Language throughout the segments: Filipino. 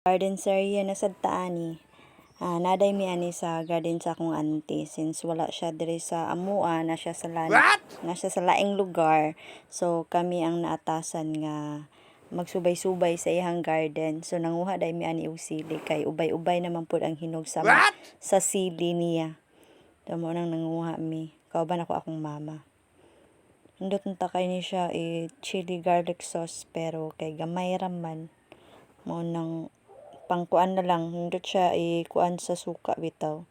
Garden area na sad taani. Naday mi ani sa garden sa akong auntie since wala siya diri sa amua na siya sa laing lugar. So kami ang naatasan nga magsubay-subay sa iyang garden. So nanguha day mi ani og sili kay ubay-ubay naman pud ang hinog sa sili niya. Damo nang nanguha mi. Kauban ako akong mama. Hindot nta kay ni siya chili garlic sauce pero kay gamay ra man mo nang pangkuan na lang hindot siya kuan sa suka bitaw.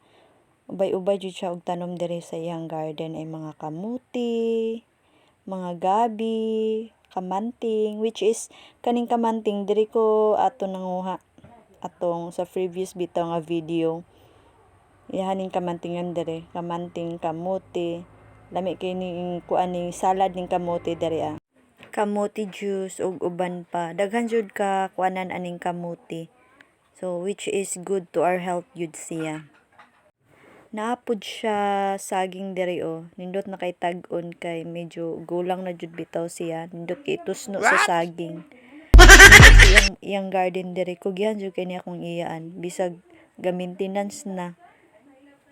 Ubay-ubay jud siya og tanom diri sa iyang garden ay mga kamuti, mga gabi, kamanting, which is kaning kamanting diri ko ato nanguha atong sa previous bitaw nga video. Ihaning kamantingan diri, kamanting, kamuti. Lami kay ni kuan ni salad ning kamuti diri Kamuti juice ug uban pa. Daghan jud ka kuanan aning kamuti. So, which is good to our health yun siya. Naapod siya saging diri Nindot na kay tag-on kay medyo gulang na jud bitaw siya. Nindot kay tusno sa saging. Iyang garden diri kugyan jud kay ni akong iyaan. Bisag ga-maintenance na.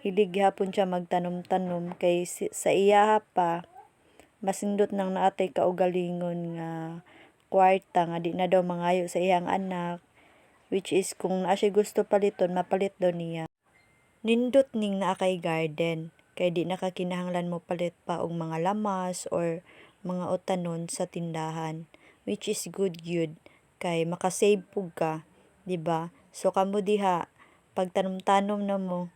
Hilig gihapon siya magtanom-tanom kay sa iya pa mas nindot nang naatay kaugalingon nga kwarta nga di na daw mangayo sa iyang anak. Which is kung naa siya gusto paliton, mapalit daw niya. Nindot ning naa kay garden. Kay di nakakinahanglan mo palit pa og mga lamas or mga utanon sa tindahan. Which is good yun. Kay makasave pug ka. Diba? So kamo diha, pagtanom-tanom na mo.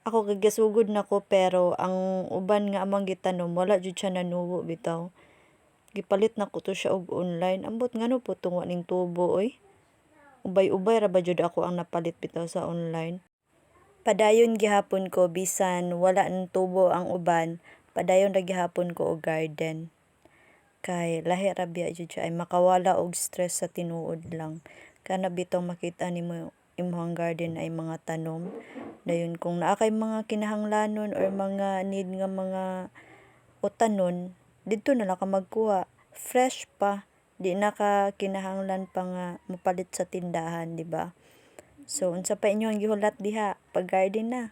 Ako gagasugod na ko pero ang uban nga amang gitanom, wala jud siya nanuwo bitaw. Gipalit na ko to siya og online. Ambot ngano po tungwa ning tubo Ubay-ubay ra ba jud ako ang napalit bitaw sa online. Padayon gihapon ko bisan wala ng tubo ang uban, padayon ra gihapon ko og garden. Kay lahi ra biya jud siya ay makawala og stress sa tinuod lang. Kana bitaw makita nimo imong garden ay mga tanom. Dayon kung naa kay mga kinahanglanon or mga need nga mga utanon, didto na lang ka magkuha. Fresh pa. Di na ka kinahanglan pa nga mopalit sa tindahan, di ba? So, unsa pa inyong gihulat diha? Pag-garden na.